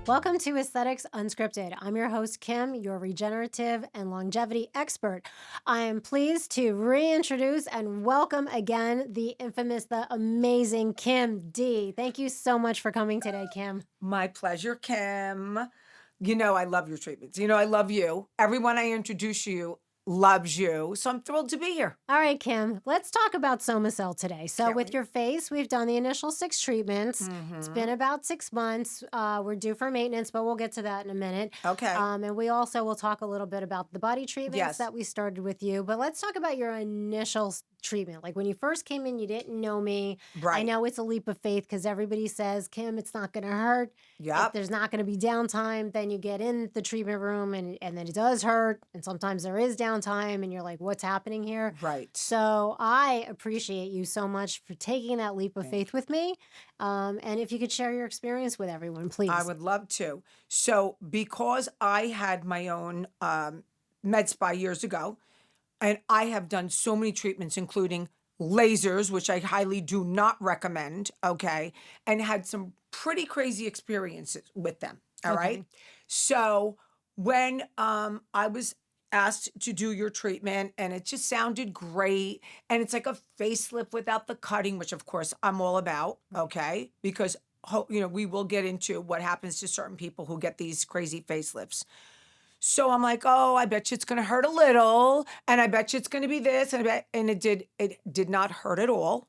Welcome to Aesthetics Unscripted. I'm your host, Kim, your regenerative and longevity expert. I am pleased to reintroduce and welcome again the infamous, the amazing Kim D. Thank you so much for coming today, Kim. My pleasure, Kim. You know I love your treatments. You know I love you. Everyone I introduce you loves you. So I'm thrilled to be here. All right, Kim, let's talk about SomaCell today. So Can't with wait. your face, we've done the initial 6 treatments. It's been Mm-hmm. about 6 months. We're due for maintenance, but we'll get to that in a minute. Okay. And we also will talk a little bit about the body treatments Yes. that we started with you. But let's talk about your initial treatment. Like when you first came in, you didn't know me. I Right. know it's a leap of faith because everybody says, Kim, it's not going to hurt. If Yep. there's not going to be downtime, then you get in the treatment room and then it does hurt. And sometimes there is downtime and you're like, what's happening here? Right. So I appreciate you so much for taking that leap of faith with me. And if you could share your experience with everyone, please. I would love to. So because I had my own med spa years ago, and I have done so many treatments, including lasers, which I highly do not recommend, okay, and had some pretty crazy experiences with them, all right? Okay. So when I was asked to do your treatment and it just sounded great, and it's like a facelift without the cutting, which of course I'm all about, okay, because we will get into what happens to certain people who get these crazy facelifts. So I'm like, oh, I bet you it's going to hurt a little, and I bet you it's going to be this, and it did not hurt at all.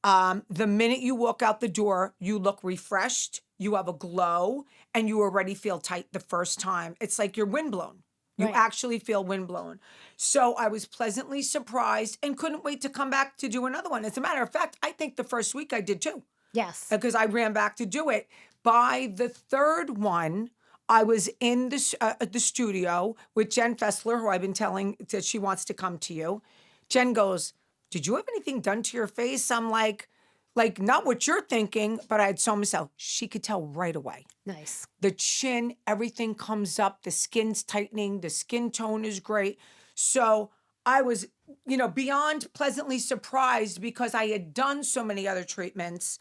The minute you walk out the door, you look refreshed, you have a glow, and you already feel tight the first time. It's like you're windblown. You Right. actually feel windblown. So I was pleasantly surprised and couldn't wait to come back to do another one. As a matter of fact, I think the first week I did too, Yes. because I ran back to do it. By the third one, I was in the studio with Jen Fessler, who I've been telling that she wants to come to you. Jen goes, did you have anything done to your face? I'm like not what you're thinking, but I had SomaCell. She could tell right away. Nice. The chin, everything comes up, the skin's tightening, the skin tone is great. So I was, beyond pleasantly surprised because I had done so many other treatments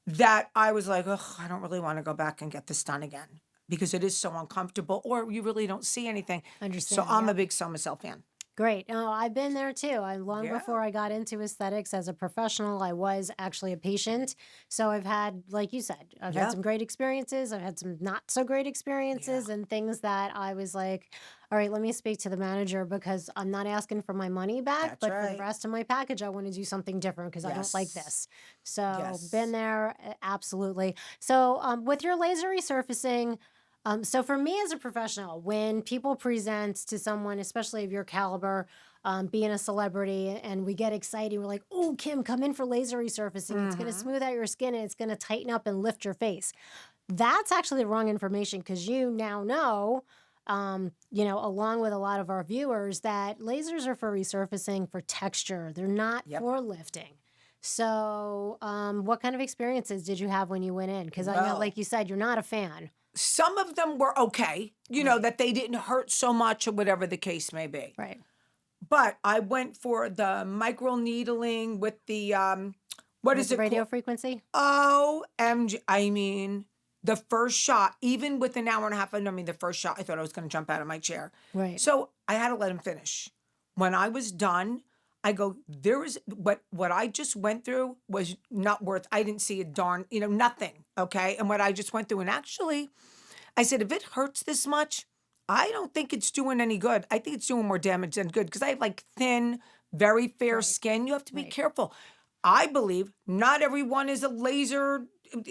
that I was like, ugh, I don't really want to go back and get this done again because it is so uncomfortable or you really don't see anything. Understand. So I'm yeah. a big SomaCell fan. Great. No, I've been there too. Long Yeah. before I got into aesthetics as a professional, I was actually a patient. So I've had, like you said, I've Yeah. had some great experiences. I've had some not so great experiences and things that I was like, all right, let me speak to the manager because I'm not asking for my money back, That's but for right. the rest of my package, I want to do something different because I don't like Yes. this. So Yes. been there, absolutely. So with your laser resurfacing, so for me as a professional, when people present to someone, especially of your caliber, being a celebrity, and we get excited, we're like, "Oh, Kim, come in for laser resurfacing. It's going to smooth out your skin and it's going to tighten up and lift your face." That's actually the wrong information because you now know, along with a lot of our viewers, that lasers are for resurfacing for texture. They're not Yep. for lifting. So, what kind of experiences did you have when you went in? Because I know, Well, like you said, you're not a fan. some of them were okay, that they didn't hurt so much or whatever the case may be. Right. But I went for the microneedling with the what With is the it radio called? frequency? OMG. I mean, the first shot, even with an hour and a half, the first shot, I thought I was going to jump out of my chair. Right. So I had to let him finish. When I was done, I go, there was what I just went through was not worth, I didn't see a darn, nothing. Okay. And what I just went through, and actually, I said, if it hurts this much, I don't think it's doing any good. I think it's doing more damage than good because I have like thin, very fair Right. skin. You have to be Right. careful. I believe not everyone is a laser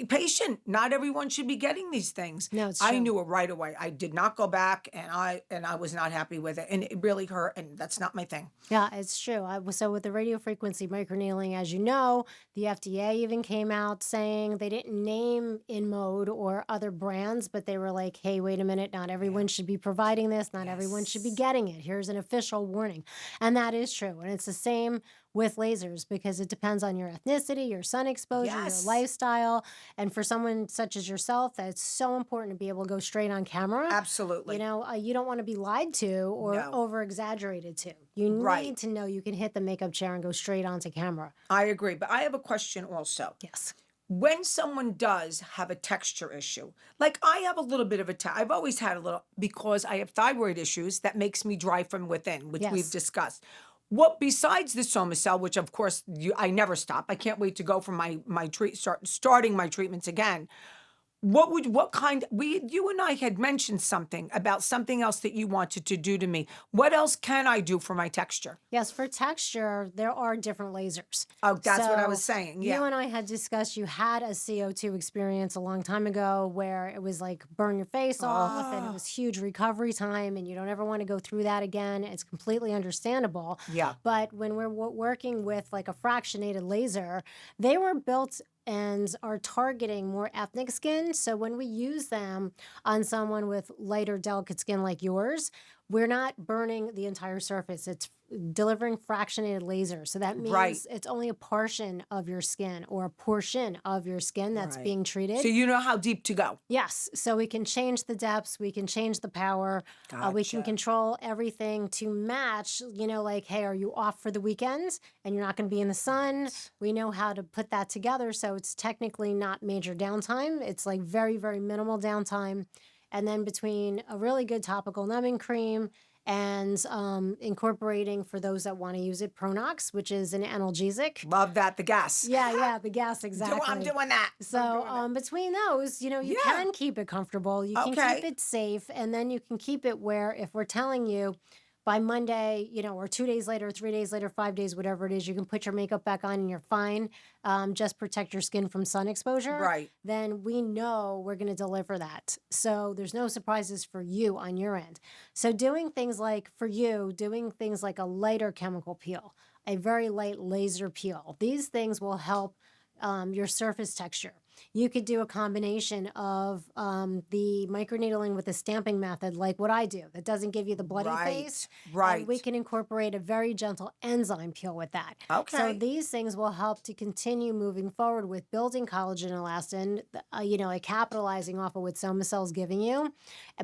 patient. Not everyone should be getting these things. No, it's I true. knew it right away. I did not go back, and I was not happy with it, and it really hurt. And that's not my thing. Yeah, it's true. So with the radio frequency microneedling, as you know, the FDA even came out saying they didn't name InMode or other brands, but they were like, hey, wait a minute, not everyone should be providing this. Not everyone should be Yes. getting it. Here's an official warning. And that is true. And it's the same with lasers because it depends on your ethnicity, your sun exposure, your Yes. lifestyle. And for someone such as yourself, that's so important to be able to go straight on camera. Absolutely. You don't want to be lied to or No. over exaggerated to. You need Right. to know you can hit the makeup chair and go straight onto camera. I agree. But I have a question also. Yes. when someone does have a texture issue, like I have a little bit of I've always had a little, because I have thyroid issues that makes me dry from within, which we've Yes. discussed. What besides the SomaCell, which of course I never stop. I can't wait to go for starting my treatments again. You and I had mentioned something about something else that you wanted to do to me. What else can I do for my texture? Yes, for texture, there are different lasers. Oh, that's what I was So saying. you Yeah. and I had discussed you had a CO2 experience a long time ago where it was like burn your face off and it Ah, was huge recovery time and you don't ever want to go through that again. It's completely understandable. yeah. But when we're working with like a fractionated laser, they were built and are targeting more ethnic skin. So when we use them on someone with lighter, delicate skin like yours, we're not burning the entire surface. It's delivering fractionated laser. So that Right. means it's only a portion of your skin or a portion of your skin that's Right. being So treated. you know how deep to go. Yes. So we can change the depths, we can change the power, we can Gotcha. control everything to match, like, hey, are you off for the weekend and you're not going to be in the sun? We know how to put that together. So it's technically not major downtime. It's like very, very minimal downtime. And then between a really good topical numbing cream and incorporating, for those that want to use it, Pronox, which is an analgesic. Love that. The gas. Yeah, the gas, I'm exactly. doing that. I'm So doing that. between those, you Yeah. can keep it comfortable. You can keep Okay. it safe, and then you can keep it where if we're telling you by Monday, or 2 days later, 3 days later, 5 days, whatever it is, you can put your makeup back on and you're fine. Just protect your skin from sun exposure. Right. Then we know we're going to deliver that. So there's no surprises for you on your end. So doing things like a lighter chemical peel, a very light laser peel, these things will help your surface texture. You could do a combination of the microneedling with the stamping method, like what I do, that doesn't give you the bloody face. Right. And we can incorporate a very gentle enzyme peel with that. So Okay. these things will help to continue moving forward with building collagen and elastin, like capitalizing off of what SomaCell's giving you,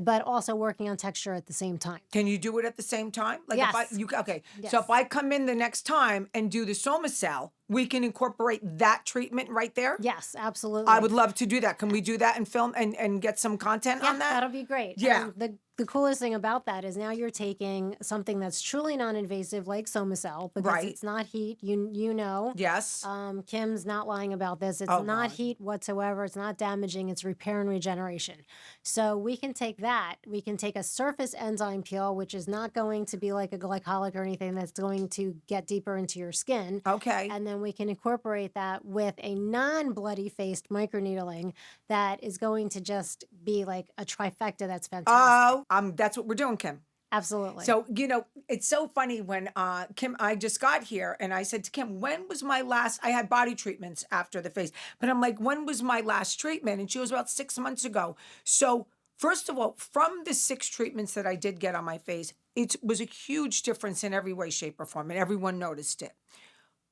but also working on texture at the same time. Can you do it at the same time? Like Yes. okay. Yes. So if I come in the next time and do the SomaCell, we can incorporate that treatment right there? Yes, absolutely. I would love to do that. Can we do that and film and get some content Yeah, on that? that'll be great. Yeah. And the coolest thing about that is now you're taking something that's truly non-invasive like SomaCell because Right. it's not heat. You know. Yes. Kim's not lying about this. It's Oh, not God. heat whatsoever. It's not damaging. It's repair and regeneration. So we can take that. We can take a surface enzyme peel, which is not going to be like a glycolic or anything that's going to get deeper into your skin. Okay. And then we can incorporate that with a non-bloody faced microneedling that is going to just be like a trifecta that's fantastic. That's what we're doing, Kim. Absolutely. So, it's so funny when Kim, I just got here and I said to Kim, when was my last, I had body treatments after the face, but I'm like, when was my last treatment? And she was about 6 months ago. So, first of all, from the 6 treatments that I did get on my face, it was a huge difference in every way, shape, or form, and everyone noticed it.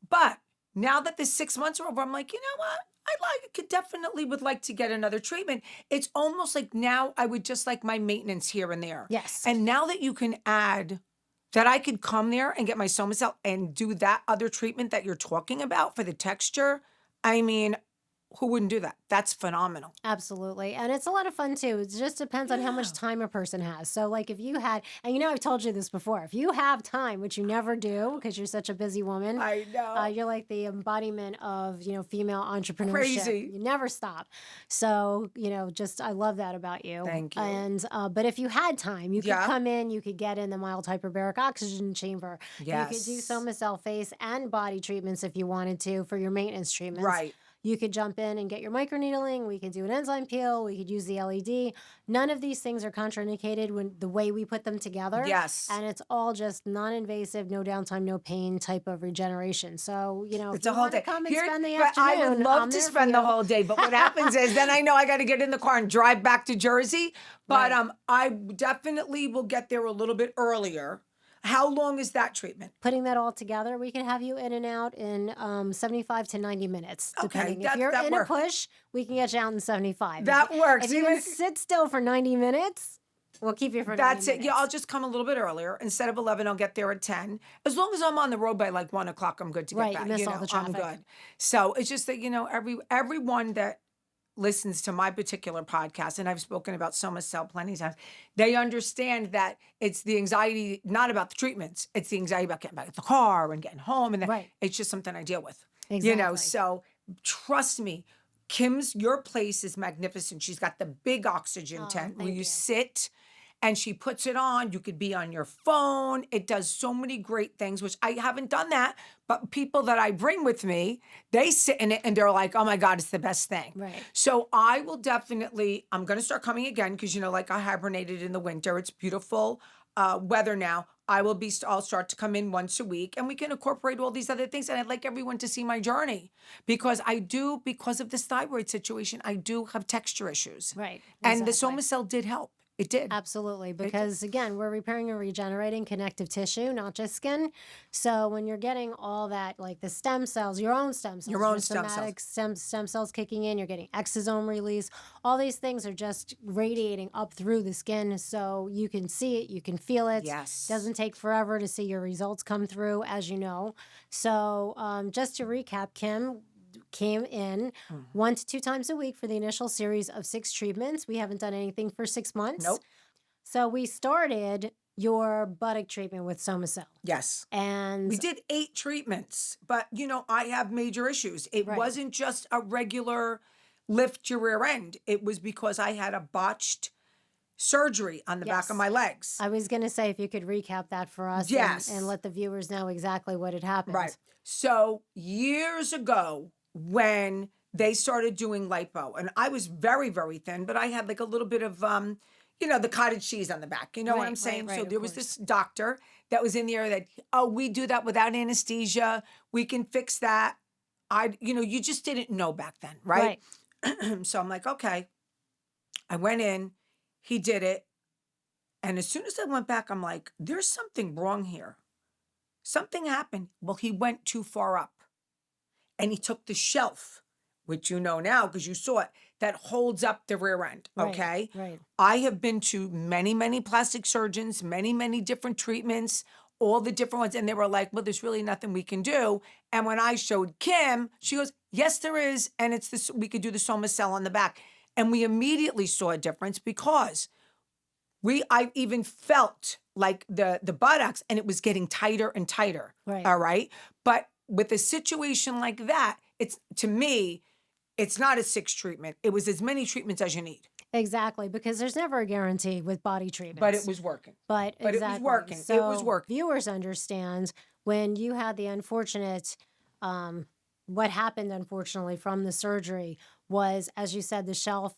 But now that the 6 months are over, I'm like, you know what? Would like to get another treatment. It's almost like now I would just like my maintenance here and there. Yes. And now that you can add that, I could come there and get my SomaCell and do that other treatment that you're talking about for the texture. I mean, who wouldn't do that? That's phenomenal. Absolutely. And it's a lot of fun too. It just depends on how much time a person has. So like if you had, and I've told you this before, if you have time, which you never do because you're such a busy woman, I know. you're like the embodiment of, female entrepreneurship. Crazy. You never stop. So, I love that about you. Thank you. And, but if you had time, you could Yeah. come in, you could get in the mild hyperbaric oxygen chamber. Yes. You could do SomaCell face and body treatments if you wanted to for your maintenance treatments. Right. You could jump in and get your microneedling. We could do an enzyme peel. We could use the LED. None of these things are contraindicated when the way we put them together. Yes. And it's all just non-invasive, no downtime, no pain type of regeneration. So, if It's you a whole want to day. come and spend the But afternoon, I would love I'm to there for spend the you. whole day, but what happens is then I know I got to get in the car and drive back to Jersey. But Right. I definitely will get there a little bit earlier. How long is that treatment? Putting that all together, we can have you in and out in 75 to 90 minutes, depending. If you're that in works. a push, we can get you out in 75. That works. If you can sit still for 90 minutes, We'll keep you for 90 That's it. Yeah, I'll minutes. just come a little bit earlier. Instead of 11, I'll get there at 10. As long as I'm on the road by like 1 o'clock, I'm good to get Right, you back. miss all the I'm traffic. good. So it's just that, everyone that listens to my particular podcast, and I've spoken about SomaCell plenty of times, they understand that it's the anxiety, not about the treatments. It's the anxiety about getting back in the car and getting home. And Right. it's just something I deal with, Exactly. So trust me, your place is magnificent. She's got the big oxygen Oh, tent where thank you you. sit and she puts it on. You could be on your phone. It does so many great things, which I haven't done that. But people that I bring with me, they sit in it and they're like, oh my God, it's the best thing. Right. So I will definitely, I'm going to start coming again because, like I hibernated in the winter. It's beautiful weather now. I'll start to come in once a week and we can incorporate all these other things. And I'd like everyone to see my journey because because of this thyroid situation, I do have texture issues. Right. And the Exactly. SomaCell did help. It did. Absolutely, because again, we're repairing and regenerating connective tissue, not just skin. So when you're getting all that, like the stem cells, your own stem cells, Your own your stem cells. somatic stem cells kicking in, you're getting exosome release. All these things are just radiating up through the skin, so you can see it, you can feel it. Yes. Doesn't take forever to see your results come through, as you know. So just to recap, Kim came in 1 to 2 times a week for the initial series of 6 treatments. We haven't done anything for 6 months. Nope. So we started your buttock treatment with SomaCell. Yes. And We did 8 treatments, but I have major issues. It Right. wasn't just a regular lift your rear end. It was because I had a botched surgery on the back Yes. of my legs. I was going to say if you could recap that for us Yes. and let the viewers know exactly what had happened. Right. So years ago, when they started doing lipo, and I was very, very thin, but I had like a little bit of, the cottage cheese on the back. You know what Right, I'm saying? right, So of there was course. this doctor that was in the area that, oh, we do that without anesthesia. We can fix that. You just didn't know back then, right? So I'm like, okay. I went in, he did it. And as soon as I went back, I'm like, there's something wrong here. Something happened. Well, he went too far up. And he took the shelf, which you know now because you saw it, that holds up the rear end. Right, Okay. right. I have been to many, many plastic surgeons, many, many different treatments, all the different ones. And they were like, well, there's really nothing we can do. And when I showed Kim, she goes, yes, there is. And it's this, we could do the SomaCell on the back. And we immediately saw a difference because I even felt like the buttocks and it was getting tighter and tighter. Right. All right. But with a situation like that, to me, it's not a 6 treatment. It was as many treatments as you need. Exactly, because there's never a guarantee with body treatments. But it was working. But But exactly. it was working. So It was working. viewers understand when you had the unfortunate, what happened unfortunately from the surgery was, as you said, the shelf,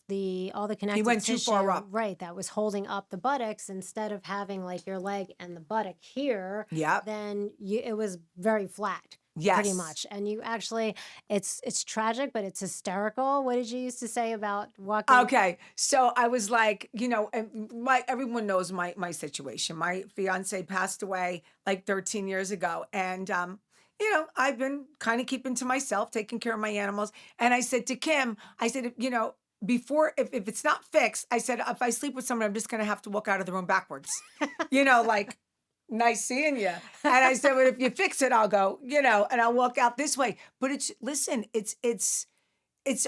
all the connective went too tissue, far up. right? That was holding up the buttocks instead of having like your leg and the buttock here. Yep. Then it was very flat. Yes. Pretty much. And you actually, it's tragic, but it's hysterical. What did you used to say about walking? Okay. So I was like, and everyone knows my situation. My fiance passed away like 13 years ago. And, I've been kind of keeping to myself, taking care of my animals. And I said to Kim, I said, before, if it's not fixed, I said, if I sleep with someone, I'm just going to have to walk out of the room backwards, like, nice seeing you. And I said, well, if you fix it, I'll go, and I'll walk out this way. But it's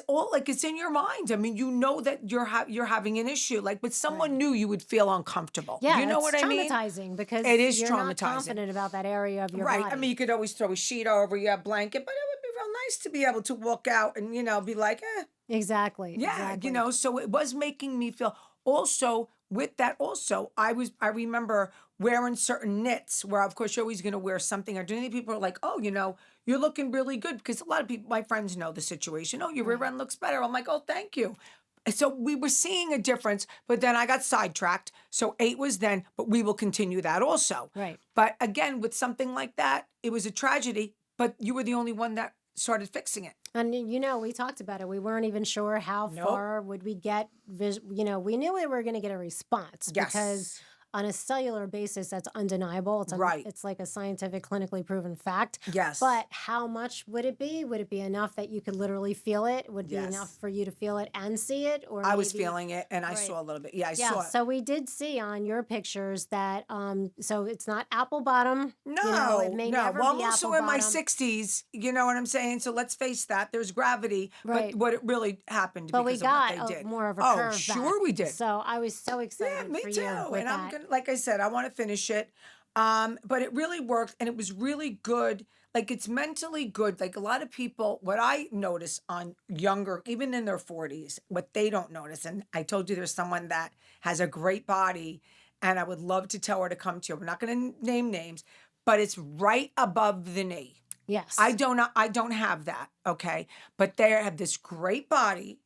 all like it's in your mind. I mean, that you're having an issue. Like with someone new, you would feel uncomfortable. Yeah, you know it's what I mean? traumatizing because It is you're not traumatizing. confident about that area of your Right. body. I mean, you could always throw a sheet over your blanket, but it would be real nice to be able to walk out and be like, Exactly. yeah, Exactly. so it was making me feel also with that also I remember wearing certain knits where of course you're always going to wear something underneath. People are like, oh, you're looking really good because a lot of people, my friends know the situation. Oh, your rear end looks better. I'm like, oh, thank you. So we were seeing a difference, but then I got sidetracked. So 8 was then, but we will continue that also. Right. But again, with something like that, it was a tragedy, but you were the only one that started fixing it. And we talked about it. We weren't even sure how Nope. far would we get. We knew we were going to get a response Yes. because on a cellular basis, that's undeniable. Right. It's like a scientific, clinically proven fact. Yes. But how much would it be? Would it be enough that you could literally feel it? Would it be enough Yes. for you to feel it and see it? Or I was maybe, feeling it, and I right. saw a little bit. Yeah, I Yeah, saw it. so we did see on your pictures that so it's not apple bottom. It No, may no. never Well, I'm be also apple in my bottom. 60s. You know what I'm saying? So let's face that. There's gravity, but Right. what it really happened But we because of what got they did. more of a Oh, curve back. sure we did. So I was so Yeah, excited me for too. you with And I'm that. gonna, like I said, I want to finish it. But it really worked, and it was really good. Like it's mentally good. Like a lot of people, what I notice on younger, even in their 40s, what they don't notice. And I told you there's someone that has a great body, and I would love to tell her to come to you. We're not going to name names, but it's right above the knee. Yes. I don't have that, okay? But they have this great body,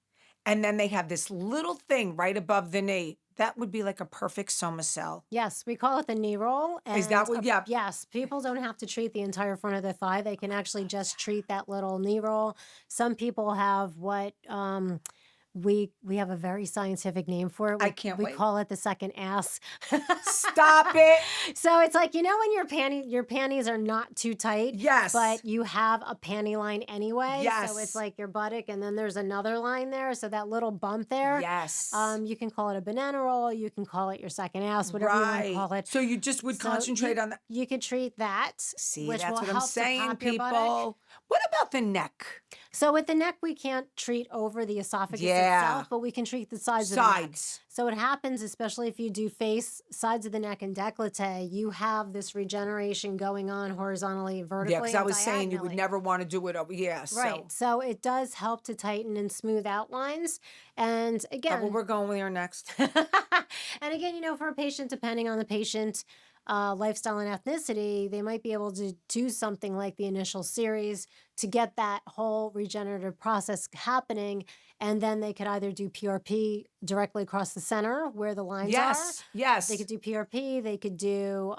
and then they have this little thing right above the knee. That would be like a perfect SomaCell. Yes, we call it the knee roll. Is that what? Yeah. Yes, people don't have to treat the entire front of the thigh. They can actually just treat that little knee roll. Some people have what we have a very scientific name for it. I can't we wait. call it the second ass. Stop it. So it's like, when your panties are not too tight. Yes. But you have a panty line anyway. Yes. So it's like your buttock and then there's another line there. So that little bump there. Yes. You can call it a banana roll, you can call it your second ass, whatever you want to call it. So you just would So concentrate on that. You could treat that. See, which that's will what I'm help to saying, pop your buttock. people. What about the neck? So with the neck, we can't treat over the esophagus itself, but we can treat the sides of the neck. So it happens, especially if you do face, sides of the neck, and décolleté, you have this regeneration going on horizontally, vertically, Yeah, because I was saying you would diagonally. never want to do it over. Yeah, Right. So it does help to tighten and smooth outlines. And Is again, that what we're going with here next? and again, for a patient, depending on the patient, lifestyle and ethnicity, they might be able to do something like the initial series to get that whole regenerative process happening. And then they could either do PRP directly across the center where the lines are. Yes. They could do PRP. They could do,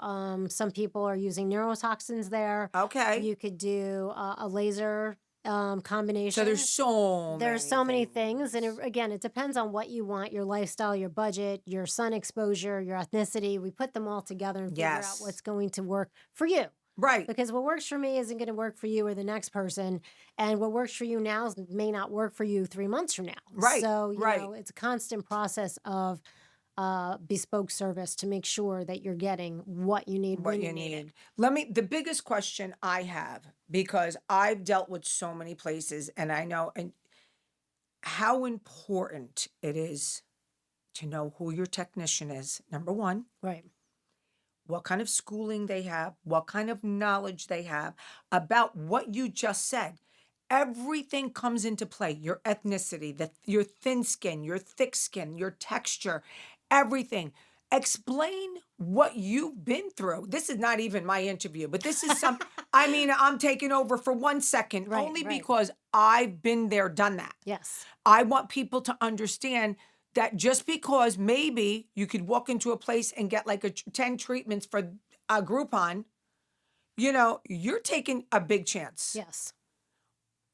some people are using neurotoxins there. Okay. You could do a laser combination. So there's so many things. And again, it depends on what you want, your lifestyle, your budget, your sun exposure, your ethnicity. We put them all together and figure out what's going to work for you. Right. Because what works for me isn't going to work for you or the next person. And what works for you now may not work for you 3 months from now. Right. So, it's a constant process of bespoke service to make sure that you're getting what you need when you need it. The biggest question I have, because I've dealt with so many places and I know how important it is to know who your technician is, number one. Right. What kind of schooling they have, what kind of knowledge they have about what you just said. Everything comes into play. Your ethnicity, your thin skin, your thick skin, your texture, everything. Explain what you've been through. This is not even my interview, but this is I'm taking over for 1 second, only because I've been there, done that. Yes. I want people to understand that just because maybe you could walk into a place and get like 10 treatments for a Groupon, you're taking a big chance. Yes.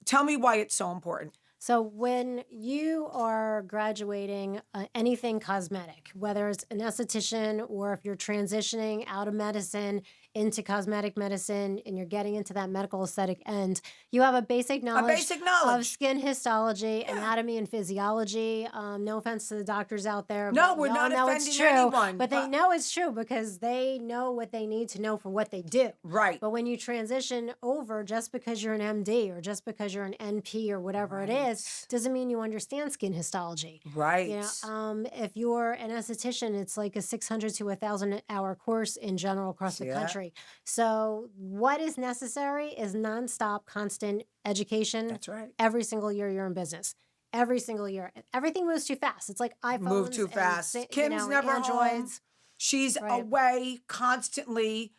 Tell me why it's so important. So when you are graduating anything cosmetic, whether it's an esthetician or if you're transitioning out of medicine into cosmetic medicine and you're getting into that medical aesthetic end, you have a basic knowledge of skin histology, anatomy, and physiology. No offense to the doctors out there. No, but we're not know offending it's true, anyone. But they know it's true because they know what they need to know for what they do. Right. But when you transition over, just because you're an MD or just because you're an NP or whatever it is, doesn't mean you understand skin histology. Right. If you're an esthetician, it's like a 600 to 1,000 hour course in general across the country. So what is necessary is nonstop, constant education. That's right. Every single year you're in business. Every single year. Everything moves too fast. It's like iPhones. Move too fast. Kim's never Androids. home. She's away constantly,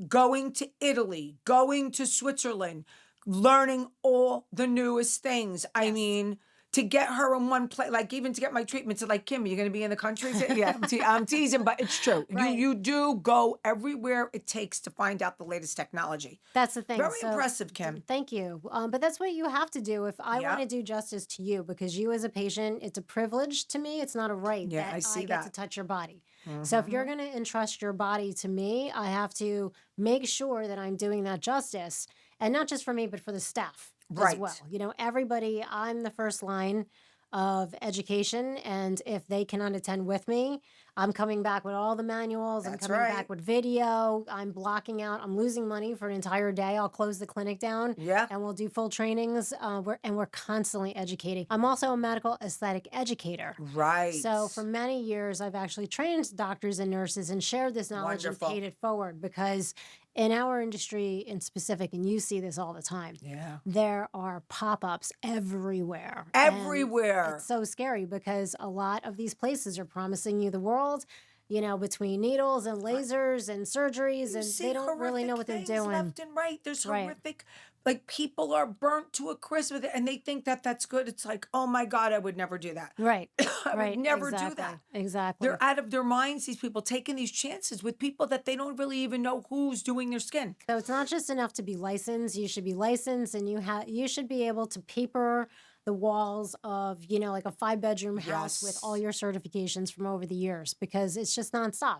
going to Italy, going to Switzerland, learning all the newest things. I mean, to get her in one place, like even to get my treatments, like, Kim, you're going to be in the country? Yeah, I'm teasing, but it's true. Right. You do go everywhere it takes to find out the latest technology. That's the thing. Very So impressive, Kim. thank you. But that's what you have to do if I want Yeah. to do justice to you, because you as a patient, it's a privilege to me. It's not a right Yeah, that I see get to that. touch your body. So if you're going to entrust your body to me, I have to make sure that I'm doing that justice, and not just for me, but for the staff as well. Right. You know, everybody, I'm the first line of education, and if they cannot attend with me, I'm coming back with all the manuals. I'm That's coming back right. with video. I'm blocking out. I'm losing money for an entire day. I'll close the clinic down, Yeah. and we'll do full trainings. We're constantly educating. I'm also a medical aesthetic educator. Right. So for many years, I've actually trained doctors and nurses and shared this knowledge Wonderful. and paid it forward, because in our industry in specific, and you see this all the time, Yeah. there are pop-ups everywhere. And Everywhere. it's so scary because a lot of these places are promising you the world, you know, between needles and lasers and surgeries, You and see they don't really know horrific what they're things doing. left and right. There's Right. horrific, like, people are burnt to a crisp with it, and they think that that's good. It's like, oh my God, I would never do that. Right. I Right. would never Exactly. do that. Exactly. They're out of their minds, these people, taking these chances with people that they don't really even know who's doing their skin. So it's not just enough to be licensed. You should be licensed, and you should be able to paper the walls of, you know, like a 5-bedroom house with all Yes. your certifications from over the years, because it's just nonstop.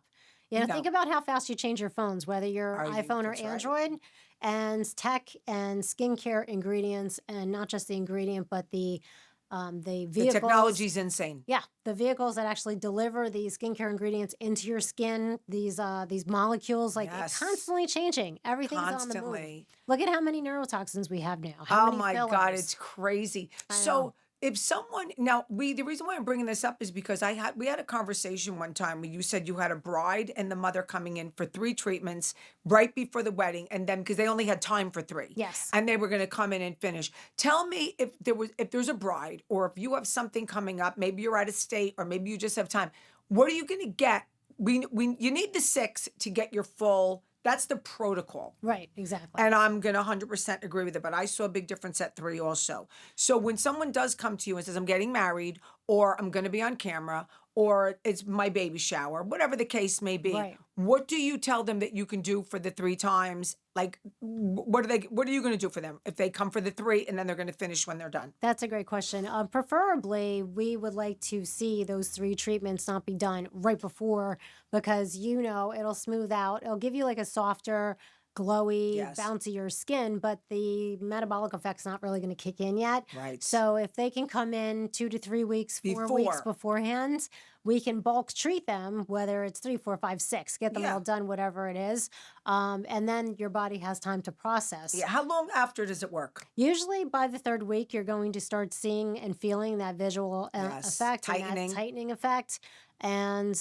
You know, think No. about how fast you change your phones, whether you're Are you? iPhone or That's right. Android, and tech and skincare ingredients, and not just the ingredient, but the The vehicles. technology's insane. Yeah, the vehicles that actually deliver these skincare ingredients into your skin, these molecules, like it's Yes. constantly changing. Everything's on the move. Constantly. Look at how many neurotoxins we have now. How Oh many my fillers. God, it's crazy. I know. So if someone now the reason why I'm bringing this up is because we had a conversation one time where you said you had a bride and the mother coming in for 3 treatments right before the wedding, and then because they only had time for 3. Yes. And they were going to come in and finish. Tell me if there's a bride, or if you have something coming up, maybe you're out of state, or maybe you just have time. What are you going to get? You need the 6 to get your full. That's the protocol. Right, exactly. And I'm going to 100% agree with it. But I saw a big difference at 3 also. So when someone does come to you and says, I'm getting married, or I'm going to be on camera, or it's my baby shower, whatever the case may be, Right. what do you tell them that you can do for the 3 times? Like, what are you going to do for them if they come for the 3 and then they're going to finish when they're done? That's a great question. Preferably, we would like to see those 3 treatments not be done right before, because, you know, it'll smooth out. It'll give you like a softer, glowy, Yes. bouncier skin, but the metabolic effect's not really going to kick in yet. Right. So if they can come in 2 to 3 weeks, 4 weeks Before. beforehand, we can bulk treat them, whether it's 3, 4, 5, 6, get them Yeah. all done, whatever it is. And then your body has time to process. Yeah. How long after does it work? Usually by the 3rd week, you're going to start seeing and feeling that visual Yes. effect, and Tightening. that tightening effect. And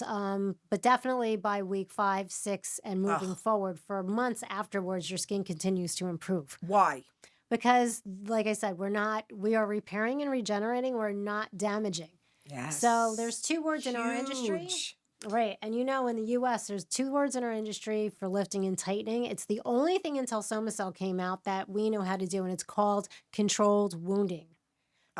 but definitely by week 5, 6, and moving Ugh. forward for months afterwards, your skin continues to improve. Why? Because, like I said, we are repairing and regenerating. We're not damaging. Yes. So there's 2 words in our industry. Huge. Right. And you know, in the US, there's 2 words in our industry for lifting and tightening. It's the only thing until SomaCell came out that we know how to do, and it's called controlled wounding.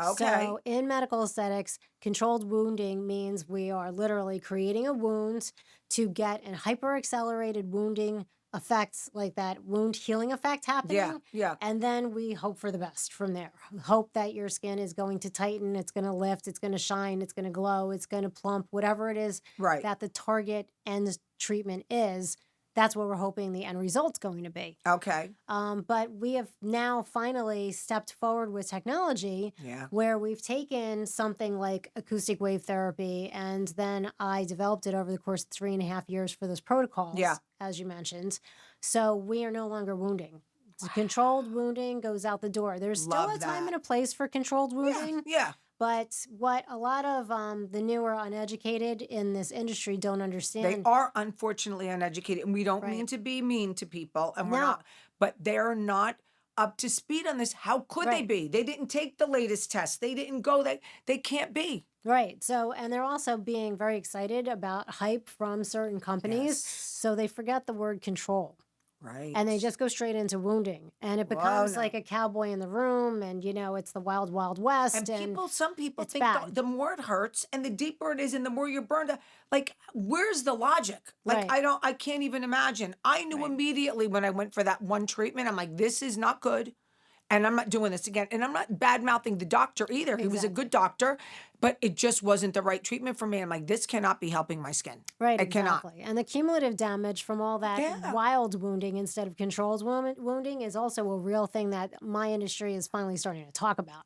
Okay. So in medical aesthetics, controlled wounding means we are literally creating a wound to get an hyper-accelerated wounding effects, like that wound healing effect happening. Yeah. Yeah. And then we hope for the best from there. Hope that your skin is going to tighten, it's going to lift, it's going to shine, it's going to glow, it's going to plump, whatever it is Right. that the target end treatment is. That's what we're hoping the end result's going to be. Okay. But we have now finally stepped forward with technology Yeah. where we've taken something like acoustic wave therapy, and then I developed it over the course of 3.5 years for those protocols, Yeah. as you mentioned. So we are no longer wounding. The controlled wounding goes out the door. There's still Love a time that. and a place for controlled Yeah. wounding. Yeah. But what a lot of the newer uneducated in this industry don't They understand. are unfortunately uneducated, and we don't mean Right. to be mean to people, and we're No. not, but they're not up to speed on this. How could they Right. be? They didn't take the latest test. They didn't go. They can't be. Right. So, and they're also being very excited about hype from certain companies. Yes. So they forget the word control. Right. and they just go straight into wounding, and it Whoa, becomes like no. a cowboy in the room, and it's the wild wild west, And and some people it's think bad. the more it hurts and the deeper it is and the more you're burned out, like, where's the logic? Like, Right, I can't even imagine. I knew right, immediately when I went for that one treatment, I'm like, this is not good. And I'm not doing this again. And I'm not bad mouthing the doctor either. He was a good exactly. doctor, but it just wasn't the right treatment for me. I'm like, this cannot be helping my skin. Right, It cannot. exactly. And the cumulative damage from all that Yeah. wild wounding instead of controlled wounding is also a real thing that my industry is finally starting to talk about.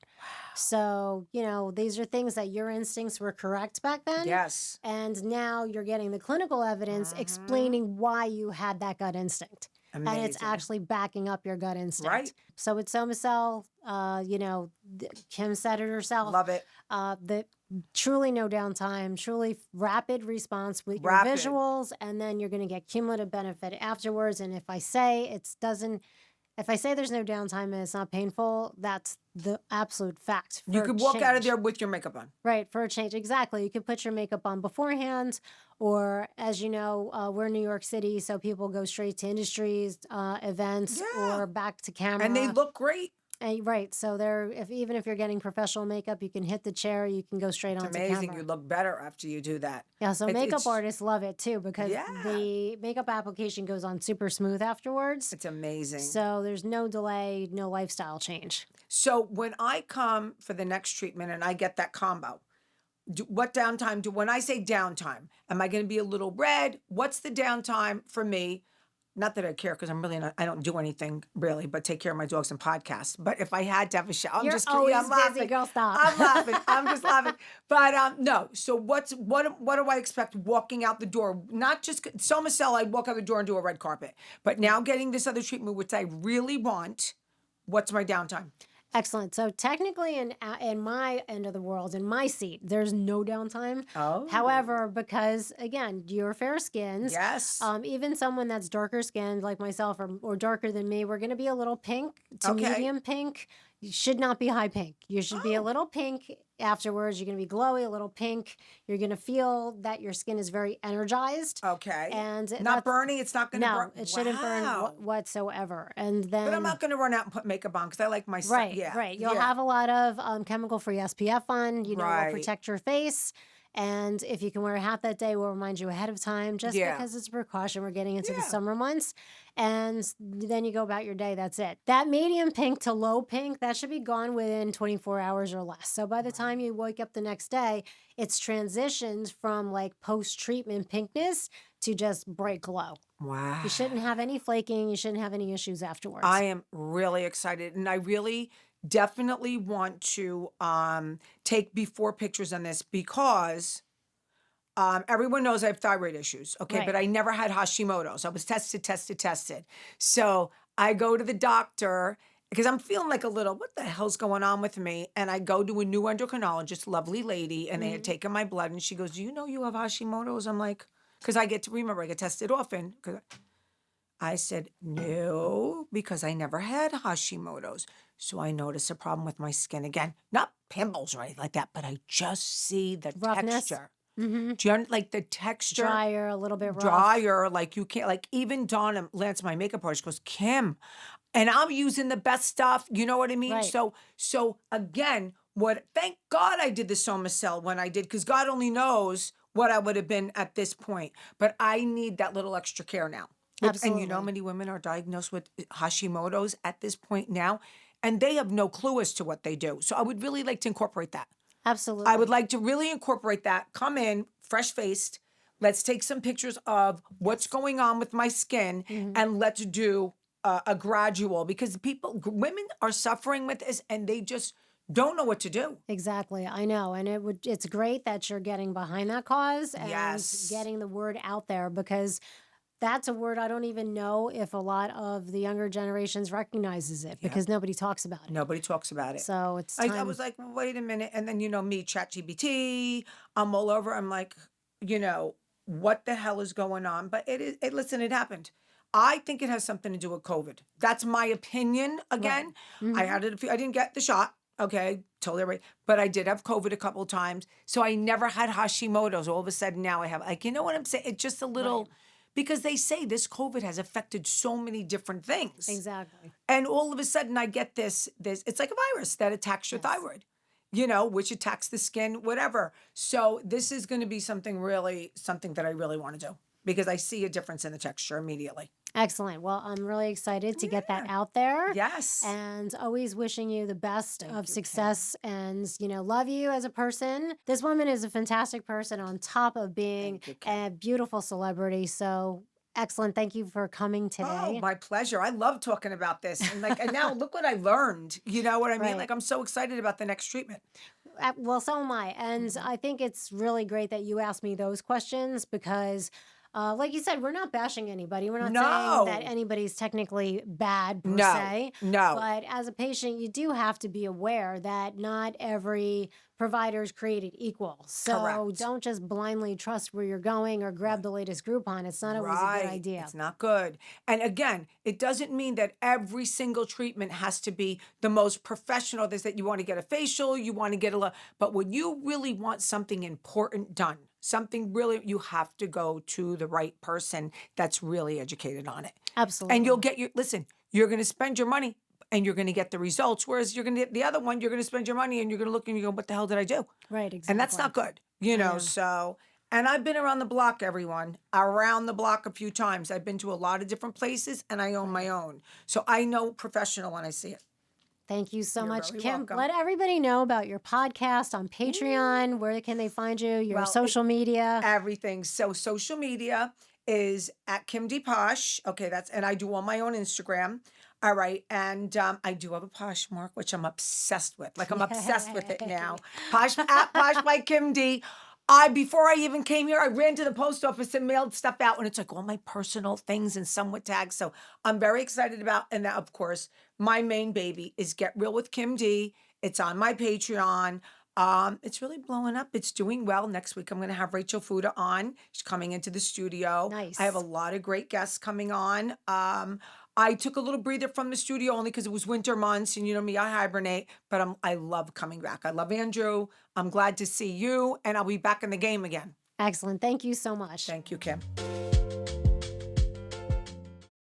So, these are things that your instincts were correct back then. Yes. And now you're getting the clinical evidence Hmm. explaining why you had that gut instinct. And it's Amazing. actually backing up your gut instinct. Right. So with SomaCell, Kim said it herself, Love it. the truly no downtime, truly rapid response with your Rapid. visuals, and then you're going to get cumulative benefit afterwards. And if I say there's no downtime and it's not painful, that's the absolute fact You for a could walk out of change. there with your makeup on. Right, for a change. Exactly. You could put your makeup on beforehand, or as you know, we're in New York City, so people go straight to industries, events, Yeah. or back to And they camera. look great. Right. So even if you're getting professional makeup, you can hit the chair, you can go straight It's onto amazing. You camera. look better after you do that. Yeah, so makeup It's artists love it too because yeah, the makeup application goes on super smooth afterwards. it's amazing. So there's no delay, no lifestyle change. So when I come for the next treatment and I get that combo, what downtime when I say downtime, am I going to be a little red? What's the downtime for me? Not that I care because I'm really not, I don't do anything really but take care of my dogs and podcasts. But if I had to have a show, I'm You're just kidding. always I'm busy, laughing. girl. Stop. I'm laughing. I'm just laughing. But no. So what do I expect walking out the door? Not just SomaCell, I'd walk out the door and do a red carpet. But now getting this other treatment, which I really want, what's my downtime? Excellent. So technically, in my end of the world, in my seat, there's no downtime. Oh, However, because again, you're fair skins, yes. even someone that's darker skinned like myself or darker than me, we're going to be a little pink to Okay. medium pink. You should not be high pink. You should be a Oh, little pink afterwards. You're going to be glowy, a little pink. You're going to feel that your skin is very energized. okay. And Not that's burning. It's not going to burn. no, it shouldn't burn Wow. whatsoever. And But I'm then not going to run out and put makeup on because I like my son. right, Yeah. right. You'll Yeah. have a lot of chemical-free SPF on. Will Right. protect your face. And if you can wear a hat that day, we'll remind you ahead of time just Yeah. because it's a precaution. We're getting into the Yeah. summer months. And then you go about your day. That's it. That medium pink to low pink, that should be gone within 24 hours or less. So by the time you wake up the next day, it's transitioned from like post-treatment pinkness to just bright glow. Wow. You shouldn't have any flaking. You shouldn't have any issues I afterwards. am really excited. And I really definitely want to take before pictures on this because everyone knows I have thyroid issues. Okay. Right. But I never had Hashimoto's. I was tested. So I go to the doctor because I'm feeling like a little, what the hell's going on with me? And I go to a new endocrinologist, lovely lady, and they had Mhm. taken my blood. And she goes, do you know you have Hashimoto's? I'm like, because I get tested often. Because I said, no, because I never had Hashimoto's. So I notice a problem with my skin again. Not pimples or anything like that, but I just see the Roughness. texture. Mm-hmm. Do you like the texture? Drier, a little bit rough. Drier, like you can't, like even Donna Lance, my makeup artist, goes, Kim, and I'm using the best stuff. You know what I mean? Right. So again, thank God I did the SomaCell when I did, because God only knows what I would have been at this point. But I need that little extra care now. And you know, Absolutely. many women are diagnosed with Hashimoto's at this point now, and they have no clue as to what they do. So I would really like to incorporate that. Absolutely. I would like to really incorporate that. Come in fresh faced. Let's take some pictures of what's going on with my skin, and let's do a gradual, because women are suffering with this and they just don't know what to do. Exactly. I know. And it's great that you're getting behind that cause and Yes. getting the word out there, because that's a word I don't even know if a lot of the younger generations recognizes it, because nobody talks about it. Nobody talks about it. So it's I time. was like, well, wait a minute. And then, me, ChatGPT, I'm all over. I'm like, what the hell is going on? But listen, it happened. I think it has something to do with COVID. That's my opinion. Again, I Mhm. had it. I didn't get the shot. Okay, totally right. But I did have COVID a couple of times. So I never had Hashimoto's. All of a sudden now I have, like, you know what I'm saying? It's just a little, because they say this COVID has affected so many different things. Exactly. And all of a sudden I get this, it's like a virus that attacks your Yes. thyroid, you know, which attacks the skin, whatever. So this is going to be something that I really want to do because I see a difference in the texture immediately. Excellent. Well, I'm really excited to get that Yeah. out there. Yes. And always wishing you the best Thank of you, Kim. success and, love you as a person. This woman is a fantastic person on top of being Thank you, Kim. a beautiful celebrity. So excellent. Thank you for coming Oh, today. my pleasure. I love talking about this. And now look what I learned. You know what I mean? Right. Like I'm so excited about the next treatment. Well, so am I. And Mhm. I think it's really great that you asked me those questions because, like you said, we're not bashing anybody. We're not saying that No. anybody's technically bad per No. se. No. But as a patient, you do have to be aware that not every provider is created equal. So Correct. don't just blindly trust where you're going or grab the latest Groupon. It's not always a good Right. idea. It's not good. And again, it doesn't mean that every single treatment has to be the most professional. There's that you want to get a facial, you want to get but when you really want something important done, something really, you have to go to the right person that's really educated on it. Absolutely. And you'll get you're going to spend your money and you're going to get the results. Whereas you're going to get the other one, you're going to spend your money and you're going to look and you go, what the hell did I do? Right, And that's not exactly. good, you know, know. so. And I've been around the block, everyone, around the block a few times. I've been to a lot of different places and I own my own. So I know professional when I see it. Thank you so You're much, very Kim. welcome. Let everybody know about your podcast on Patreon. Where can they find you? Your social media? Everything. So social media is at Kim DePaola. Okay, and I do on my own Instagram. All right. And I do have a Poshmark, which I'm obsessed with. Like I'm obsessed with it now. Posh at Posh by Kim D. Before I even came here, I ran to the post office and mailed stuff out, and it's like all my personal things and some with tags. So I'm very excited about, and that, of course, my main baby is Get Real with Kim D. It's on my Patreon. It's really blowing up. It's doing well. Next week, I'm going to have Rachel Fuda on. She's coming into the studio. Nice. I have a lot of great guests coming on. I took a little breather from the studio only because it was winter months, and you know me, I hibernate. But I love coming back. I love Andrew. I'm glad to see you, and I'll be back in the game again. Excellent. Thank you so much. Thank you, Kim.